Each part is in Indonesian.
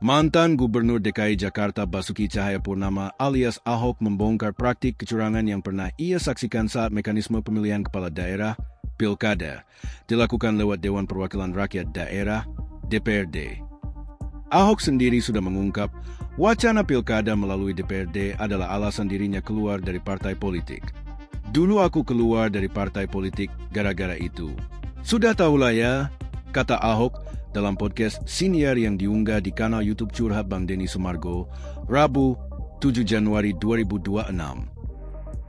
Mantan Gubernur DKI Jakarta Basuki Cahayapurnama alias Ahok membongkar praktik kecurangan yang pernah ia saksikan saat mekanisme pemilihan kepala daerah, Pilkada, dilakukan lewat Dewan Perwakilan Rakyat Daerah, DPRD. Ahok sendiri sudah mengungkap, wacana Pilkada melalui DPRD adalah alasan dirinya keluar dari partai politik. Dulu aku keluar dari partai politik gara-gara itu. Sudah tahulah ya, kata Ahok dalam podcast Siniar yang diunggah di kanal YouTube Curhat Bang Denny Sumargo, Rabu, 7 Januari 2026.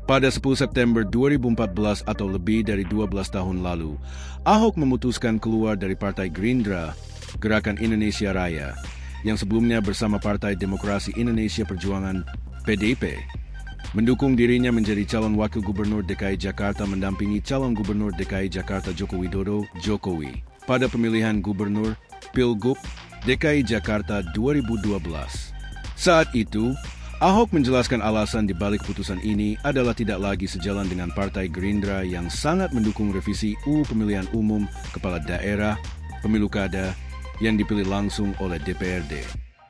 Pada 10 September 2014 atau lebih dari 12 tahun lalu, Ahok memutuskan keluar dari Partai Gerindra, Gerakan Indonesia Raya, yang sebelumnya bersama Partai Demokrasi Indonesia Perjuangan, PDIP, mendukung dirinya menjadi calon wakil gubernur DKI Jakarta mendampingi calon gubernur DKI Jakarta Joko Widodo, Jokowi, pada pemilihan gubernur Pilgub DKI Jakarta 2012. Saat itu, Ahok menjelaskan alasan di balik putusan ini adalah tidak lagi sejalan dengan Partai Gerindra yang sangat mendukung revisi UU Pemilihan Umum Kepala Daerah, Pemilu Kada, yang dipilih langsung oleh DPRD.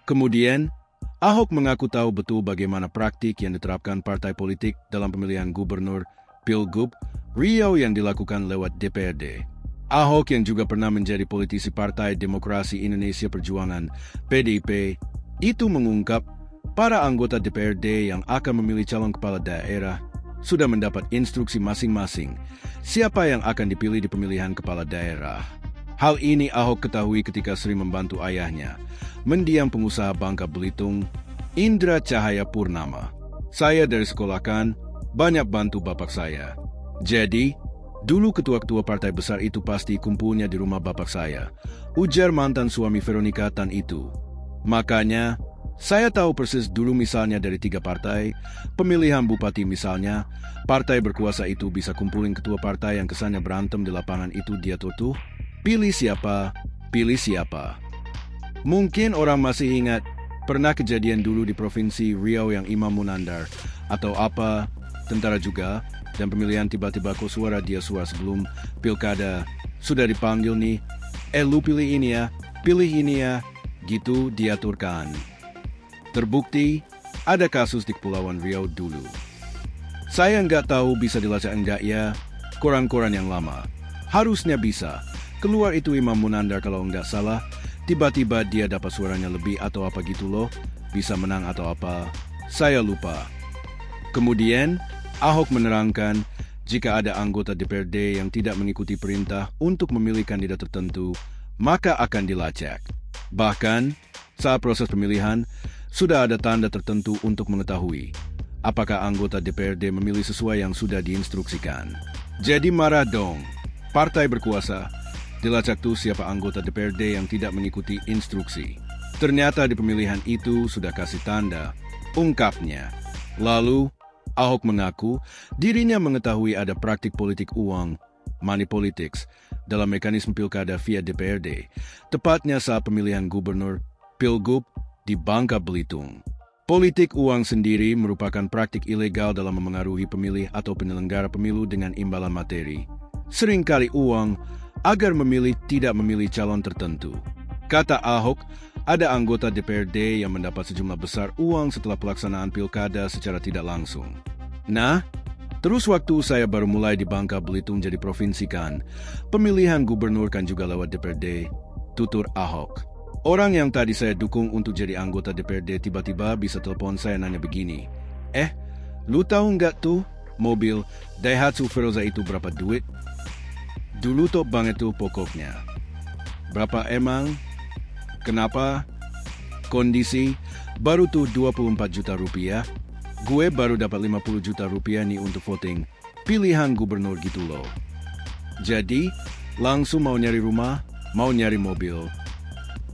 Kemudian, Ahok mengaku tahu betul bagaimana praktik yang diterapkan partai politik dalam pemilihan gubernur Pilgub Riau yang dilakukan lewat DPRD. Ahok yang juga pernah menjadi politisi Partai Demokrasi Indonesia Perjuangan, PDIP, itu mengungkap para anggota DPRD yang akan memilih calon kepala daerah sudah mendapat instruksi masing-masing siapa yang akan dipilih di pemilihan kepala daerah. Hal ini Ahok ketahui ketika sering membantu ayahnya, mendiang pengusaha Bangka Belitung, Indra Cahayapurnama. Saya dari sekolah kan banyak bantu bapak saya. Jadi, dulu ketua-ketua partai besar itu pasti kumpulnya di rumah bapak saya, ujar mantan suami Veronica Tan itu. Makanya, saya tahu persis dulu misalnya dari 3 partai, pemilihan bupati misalnya, partai berkuasa itu bisa kumpulin ketua partai yang kesannya berantem di lapangan itu dia tutuh, pilih siapa. Mungkin orang masih ingat, pernah kejadian dulu di Provinsi Riau yang Imam Munandar, atau apa, tentara juga, dan pemilihan tiba-tiba kok suara dia suara sebelum Pilkada sudah dipanggil nih, lu pilih ini ya, gitu diaturkan. Terbukti, ada kasus di Kepulauan Riau dulu. Saya nggak tahu bisa dilacak enggak ya, koran-koran yang lama. Harusnya bisa, keluar itu Imam Munandar kalau nggak salah, tiba-tiba dia dapat suaranya lebih atau apa gitu loh, bisa menang atau apa, saya lupa. Kemudian, Ahok menerangkan, jika ada anggota DPRD yang tidak mengikuti perintah untuk memilih kandidat tertentu, maka akan dilacak. Bahkan, saat proses pemilihan, sudah ada tanda tertentu untuk mengetahui apakah anggota DPRD memilih sesuai yang sudah diinstruksikan. Jadi marah dong, partai berkuasa, dilacak tuh siapa anggota DPRD yang tidak mengikuti instruksi. Ternyata di pemilihan itu sudah kasih tanda, ungkapnya. Lalu, Ahok mengaku dirinya mengetahui ada praktik politik uang, money politics, dalam mekanisme pilkada via DPRD, tepatnya saat pemilihan gubernur Pilgub di Bangka Belitung. Politik uang sendiri merupakan praktik ilegal dalam memengaruhi pemilih atau penyelenggara pemilu dengan imbalan materi. Seringkali uang agar memilih tidak memilih calon tertentu. Kata Ahok, ada anggota DPRD yang mendapat sejumlah besar uang setelah pelaksanaan pilkada secara tidak langsung. Nah, terus waktu saya baru mulai di Bangka Belitung jadi provinsi kan, pemilihan gubernur kan juga lewat DPRD, tutur Ahok. Orang yang tadi saya dukung untuk jadi anggota DPRD tiba-tiba bisa telepon saya nanya begini, lu tahu nggak tuh mobil Daihatsu Veroza itu berapa duit? Dulu top banget tuh pokoknya. Berapa emang? Kenapa? Kondisi, baru tuh 24 juta rupiah. Gue baru dapat 50 juta rupiah nih untuk voting. Pilihan gubernur gitu loh. Jadi, langsung mau nyari rumah, mau nyari mobil.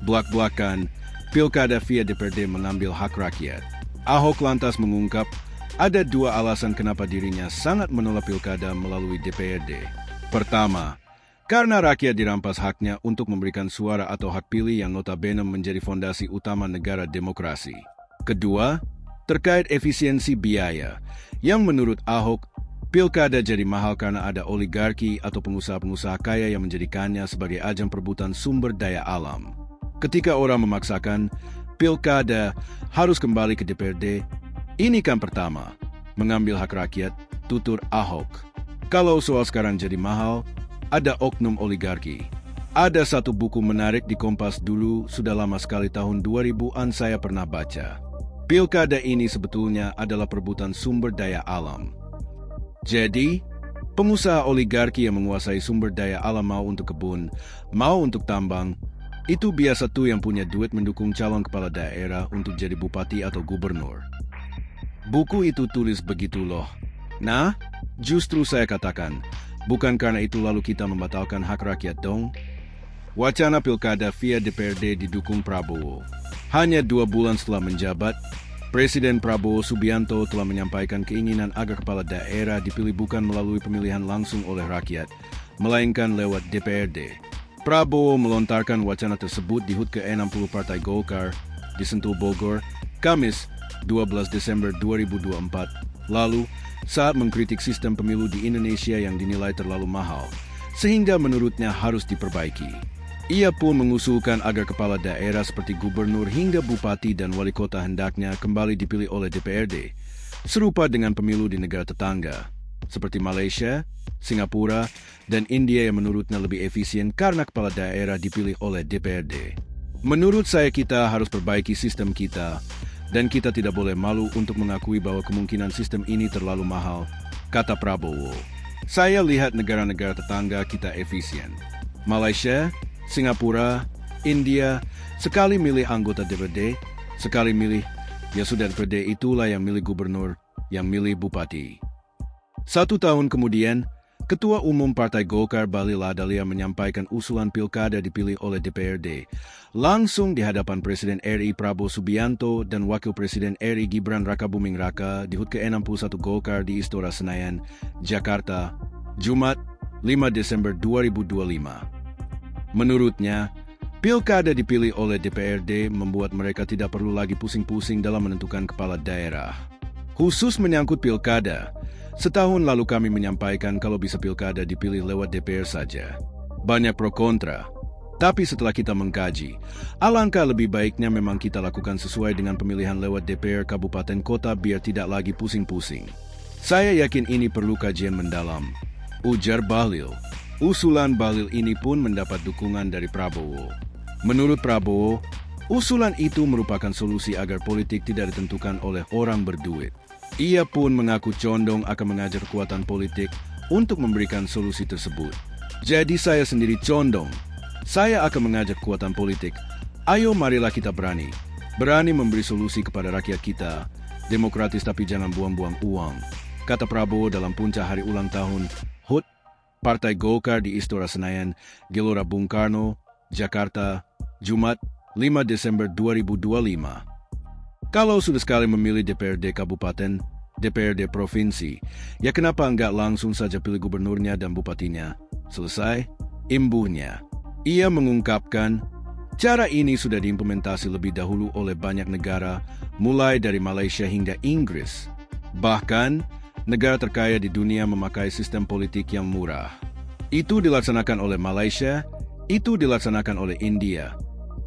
Belak-belakan, pilkada via DPRD mengambil hak rakyat. Ahok lantas mengungkap, ada 2 alasan kenapa dirinya sangat menolak pilkada melalui DPRD. Pertama, karena rakyat dirampas haknya untuk memberikan suara atau hak pilih yang notabene menjadi fondasi utama negara demokrasi. Kedua, terkait efisiensi biaya, yang menurut Ahok, pilkada jadi mahal karena ada oligarki atau pengusaha-pengusaha kaya yang menjadikannya sebagai ajang perebutan sumber daya alam. Ketika orang memaksakan, pilkada harus kembali ke DPRD. Ini kan pertama, mengambil hak rakyat, tutur Ahok. Kalau soal sekarang jadi mahal, ada oknum oligarki. Ada satu buku menarik di Kompas dulu, sudah lama sekali tahun 2000-an saya pernah baca. Pilkada ini sebetulnya adalah perebutan sumber daya alam. Jadi, pengusaha oligarki yang menguasai sumber daya alam mau untuk kebun, mau untuk tambang, itu biasa tuh yang punya duit mendukung calon kepala daerah untuk jadi bupati atau gubernur. Buku itu tulis begitu loh. Nah, justru saya katakan, bukan karena itu lalu kita membatalkan hak rakyat dong. Wacana pilkada via DPRD didukung Prabowo. Hanya 2 bulan setelah menjabat, Presiden Prabowo Subianto telah menyampaikan keinginan agar kepala daerah dipilih bukan melalui pemilihan langsung oleh rakyat, melainkan lewat DPRD. Prabowo melontarkan wacana tersebut di HUT ke-60 Partai Golkar di Sentul Bogor, Kamis 12 Desember 2024, lalu saat mengkritik sistem pemilu di Indonesia yang dinilai terlalu mahal, sehingga menurutnya harus diperbaiki. Ia pun mengusulkan agar kepala daerah seperti gubernur hingga bupati dan wali kota hendaknya kembali dipilih oleh DPRD, serupa dengan pemilu di negara tetangga, seperti Malaysia, Singapura, dan India yang menurutnya lebih efisien karena kepala daerah dipilih oleh DPRD. Menurut saya kita harus perbaiki sistem kita, dan kita tidak boleh malu untuk mengakui bahwa kemungkinan sistem ini terlalu mahal, kata Prabowo. Saya lihat negara-negara tetangga kita efisien. Malaysia, Singapura, India, sekali milih anggota DPRD, sekali milih, ya sudah DPRD itulah yang milih gubernur, yang milih bupati. 1 tahun kemudian, Ketua Umum Partai Golkar Bahlil Lahadalia menyampaikan usulan pilkada dipilih oleh DPRD, langsung di hadapan Presiden RI Prabowo Subianto dan Wakil Presiden RI Gibran Rakabuming Raka di HUT ke-61 Golkar di Istora Senayan, Jakarta, Jumat, 5 Desember 2025. Menurutnya, pilkada dipilih oleh DPRD membuat mereka tidak perlu lagi pusing-pusing dalam menentukan kepala daerah. Khusus menyangkut pilkada, setahun lalu kami menyampaikan kalau bisa pilkada dipilih lewat DPR saja. Banyak pro kontra. Tapi setelah kita mengkaji, alangkah lebih baiknya memang kita lakukan sesuai dengan pemilihan lewat DPR kabupaten kota biar tidak lagi pusing-pusing. Saya yakin ini perlu kajian mendalam, ujar Bahlil. Usulan Bahlil ini pun mendapat dukungan dari Prabowo. Menurut Prabowo, usulan itu merupakan solusi agar politik tidak ditentukan oleh orang berduit. Ia pun mengaku condong akan mengajak kekuatan politik untuk memberikan solusi tersebut. Jadi saya sendiri condong. Saya akan mengajak kekuatan politik. Ayo marilah kita berani memberi solusi kepada rakyat kita. Demokratis tapi jangan buang-buang uang, kata Prabowo dalam puncak hari ulang tahun HUT Partai Golkar di Istora Senayan, Gelora Bung Karno, Jakarta, Jumat, 5 Desember 2025. Kalau sudah sekali memilih DPRD Kabupaten, DPRD Provinsi, ya kenapa enggak langsung saja pilih gubernurnya dan bupatinya? Selesai, imbuhnya. Ia mengungkapkan, cara ini sudah diimplementasi lebih dahulu oleh banyak negara, mulai dari Malaysia hingga Inggris. Bahkan, negara terkaya di dunia memakai sistem politik yang murah. Itu dilaksanakan oleh Malaysia, itu dilaksanakan oleh India,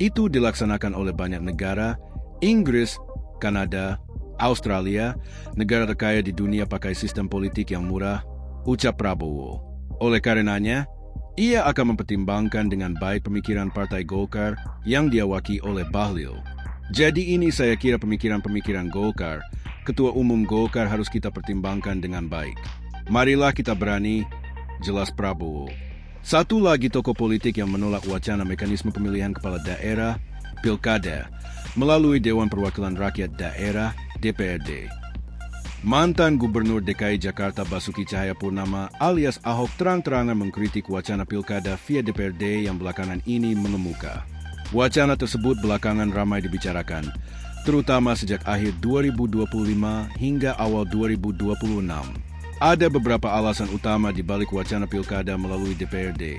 itu dilaksanakan oleh banyak negara, Inggris, Kanada, Australia, negara terkaya di dunia pakai sistem politik yang murah, ucap Prabowo. Oleh karenanya, ia akan mempertimbangkan dengan baik pemikiran Partai Golkar yang diawaki oleh Bahlil. Jadi ini saya kira pemikiran-pemikiran Golkar, Ketua Umum Golkar harus kita pertimbangkan dengan baik. Marilah kita berani, jelas Prabowo. Satu lagi tokoh politik yang menolak wacana mekanisme pemilihan kepala daerah, pilkada, melalui Dewan Perwakilan Rakyat Daerah, DPRD. Mantan Gubernur DKI Jakarta Basuki Cahayapurnama alias Ahok terang-terangan mengkritik wacana pilkada via DPRD yang belakangan ini mengemuka. Wacana tersebut belakangan ramai dibicarakan, terutama sejak akhir 2025 hingga awal 2026. Ada beberapa alasan utama di balik wacana pilkada melalui DPRD.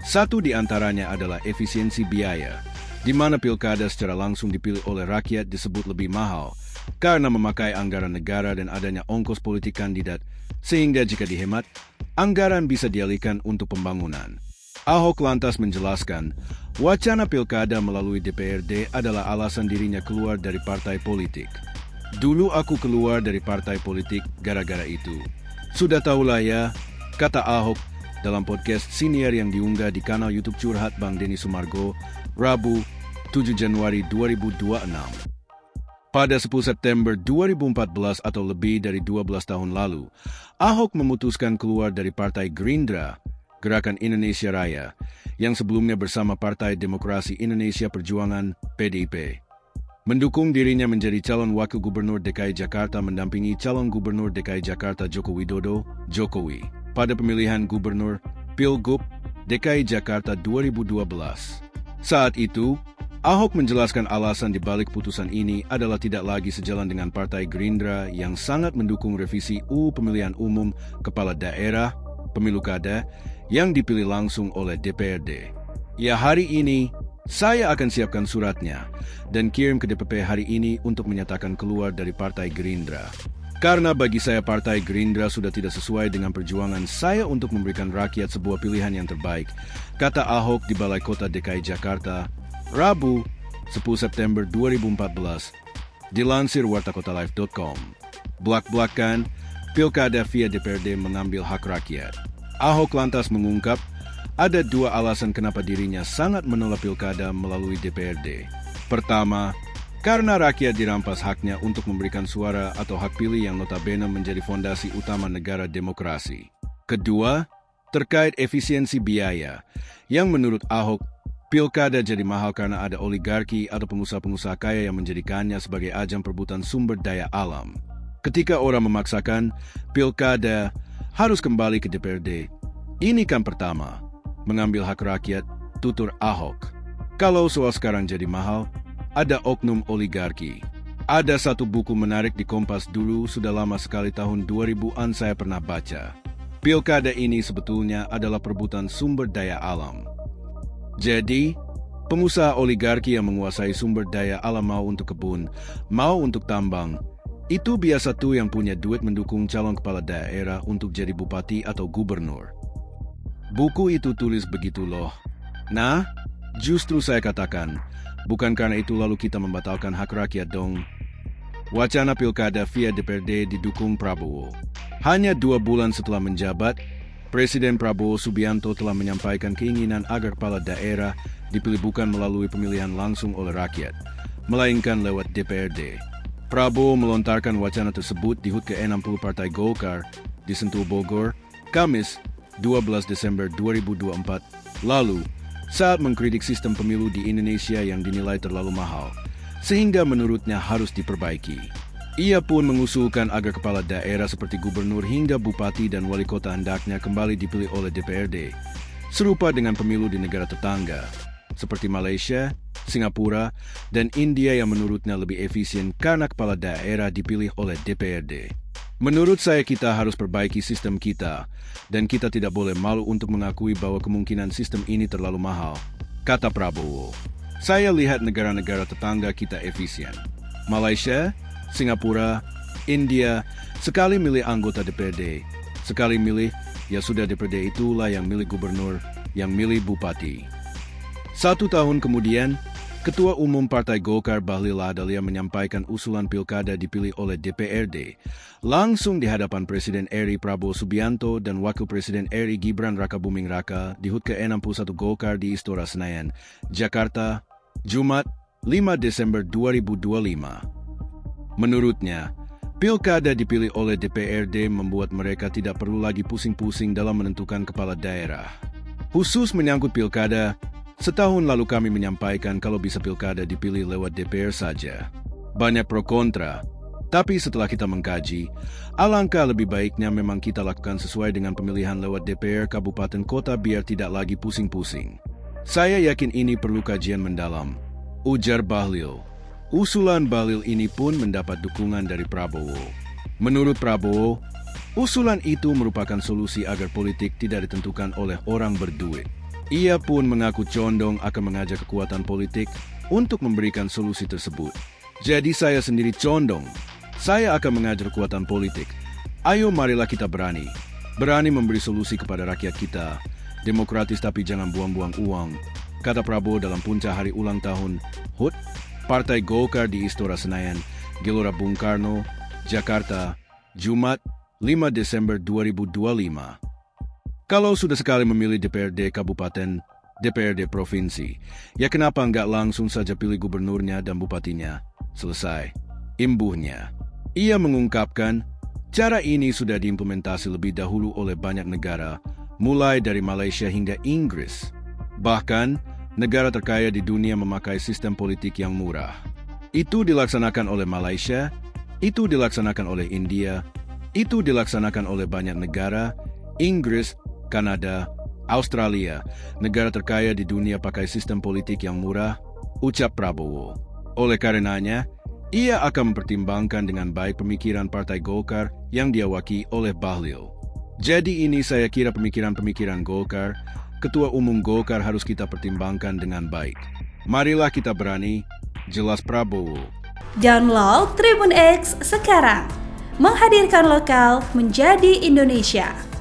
Satu di antaranya adalah efisiensi biaya, di mana pilkada secara langsung dipilih oleh rakyat disebut lebih mahal karena memakai anggaran negara dan adanya ongkos politik kandidat, sehingga jika dihemat, anggaran bisa dialihkan untuk pembangunan. Ahok lantas menjelaskan, Wacana pilkada melalui DPRD adalah alasan dirinya keluar dari partai politik. Dulu aku keluar dari partai politik gara-gara itu. Sudah tahulah ya, kata Ahok dalam podcast siniar yang diunggah di kanal YouTube Curhat Bang Denny Sumargo, Rabu, 7 Januari 2026. Pada 10 September 2014 atau lebih dari 12 tahun lalu, Ahok memutuskan keluar dari Partai Gerindra, Gerakan Indonesia Raya, yang sebelumnya bersama Partai Demokrasi Indonesia Perjuangan (PDIP). Mendukung dirinya menjadi calon wakil gubernur DKI Jakarta mendampingi calon gubernur DKI Jakarta Joko Widodo, Jokowi, pada pemilihan gubernur Pilgub DKI Jakarta 2012. Saat itu, Ahok menjelaskan alasan di balik putusan ini adalah tidak lagi sejalan dengan Partai Gerindra yang sangat mendukung revisi UU Pemilihan Umum Kepala Daerah, Pemilu Kada, yang dipilih langsung oleh DPRD. Ya, hari ini, saya akan siapkan suratnya dan kirim ke DPP hari ini untuk menyatakan keluar dari Partai Gerindra. Karena bagi saya Partai Gerindra sudah tidak sesuai dengan perjuangan saya untuk memberikan rakyat sebuah pilihan yang terbaik, kata Ahok di Balai Kota DKI Jakarta, Rabu, 10 September 2014, dilansir wartakotalive.com. Blak-blakan, pilkada via DPRD mengambil hak rakyat. Ahok lantas mengungkap, ada dua alasan kenapa dirinya sangat menolak pilkada melalui DPRD. Pertama, karena rakyat dirampas haknya untuk memberikan suara atau hak pilih yang notabene menjadi fondasi utama negara demokrasi. Kedua, terkait efisiensi biaya, yang menurut Ahok, pilkada jadi mahal karena ada oligarki atau pengusaha-pengusaha kaya yang menjadikannya sebagai ajang perebutan sumber daya alam. Ketika orang memaksakan, pilkada harus kembali ke DPRD. Ini kan pertama, mengambil hak rakyat, tutur Ahok. Kalau soal sekarang jadi mahal, ada oknum oligarki. Ada satu buku menarik di Kompas dulu sudah lama sekali tahun 2000-an saya pernah baca. Pilkada ini sebetulnya adalah perebutan sumber daya alam. Jadi, pengusaha oligarki yang menguasai sumber daya alam mau untuk kebun, mau untuk tambang, itu biasa tuh yang punya duit mendukung calon kepala daerah untuk jadi bupati atau gubernur. Buku itu tulis begitu loh. Nah, justru saya katakan, bukan karena itu lalu kita membatalkan hak rakyat dong. Wacana pilkada via DPRD didukung Prabowo. Hanya 2 bulan setelah menjabat, Presiden Prabowo Subianto telah menyampaikan keinginan agar kepala daerah dipilih bukan melalui pemilihan langsung oleh rakyat, melainkan lewat DPRD. Prabowo melontarkan wacana tersebut di HUT ke-60 Partai Golkar di Sentul Bogor, Kamis, 12 Desember 2024, lalu saat mengkritik sistem pemilu di Indonesia yang dinilai terlalu mahal, sehingga menurutnya harus diperbaiki. Ia pun mengusulkan agar kepala daerah seperti gubernur hingga bupati dan wali kota hendaknya kembali dipilih oleh DPRD, serupa dengan pemilu di negara tetangga, seperti Malaysia, Singapura, dan India yang menurutnya lebih efisien karena kepala daerah dipilih oleh DPRD. Menurut saya kita harus perbaiki sistem kita, dan kita tidak boleh malu untuk mengakui bahwa kemungkinan sistem ini terlalu mahal, kata Prabowo. Saya lihat negara-negara tetangga kita efisien. Malaysia, Singapura, India, sekali milih anggota DPRD, sekali milih, ya sudah DPRD itulah yang milih gubernur, yang milih bupati. 1 tahun kemudian, Ketua Umum Partai Golkar Bahlil Lahadalia menyampaikan usulan pilkada dipilih oleh DPRD langsung di hadapan Presiden RI Prabowo Subianto dan Wakil Presiden RI Gibran Rakabuming Raka di HUT ke-61 Golkar di Istora Senayan, Jakarta, Jumat, 5 Desember 2025. Menurutnya, pilkada dipilih oleh DPRD membuat mereka tidak perlu lagi pusing-pusing dalam menentukan kepala daerah. Khusus menyangkut pilkada, setahun lalu kami menyampaikan kalau bisa pilkada dipilih lewat DPR saja. Banyak pro kontra, tapi setelah kita mengkaji, alangkah lebih baiknya memang kita lakukan sesuai dengan pemilihan lewat DPR kabupaten kota biar tidak lagi pusing-pusing. Saya yakin ini perlu kajian mendalam, ujar Bahlil. Usulan Bahlil ini pun mendapat dukungan dari Prabowo. Menurut Prabowo, usulan itu merupakan solusi agar politik tidak ditentukan oleh orang berduit. Ia pun mengaku condong akan mengajak kekuatan politik untuk memberikan solusi tersebut. Jadi saya sendiri condong. Saya akan mengajak kekuatan politik. Ayo marilah kita berani. Berani memberi solusi kepada rakyat kita. Demokratis tapi jangan buang-buang uang. kata Prabowo dalam puncak hari ulang tahun HUT Partai Golkar di Istora Senayan, Gelora Bung Karno, Jakarta, Jumat 5 Desember 2025. Kalau sudah sekali memilih DPRD Kabupaten, DPRD Provinsi, ya kenapa nggak langsung saja pilih gubernurnya dan bupatinya? Selesai. Imbuhnya. Ia mengungkapkan, cara ini sudah diimplementasi lebih dahulu oleh banyak negara, mulai dari Malaysia hingga Inggris. Bahkan, negara terkaya di dunia memakai sistem politik yang murah. Itu dilaksanakan oleh Malaysia, itu dilaksanakan oleh India, itu dilaksanakan oleh banyak negara, Inggris, Kanada, Australia, negara terkaya di dunia pakai sistem politik yang murah, ucap Prabowo. Oleh karenanya, ia akan mempertimbangkan dengan baik pemikiran Partai Golkar yang diawaki oleh Bahlil. Jadi ini saya kira pemikiran-pemikiran Golkar, Ketua Umum Golkar harus kita pertimbangkan dengan baik. Marilah kita berani, jelas Prabowo. Download Tribun X sekarang, menghadirkan lokal menjadi Indonesia.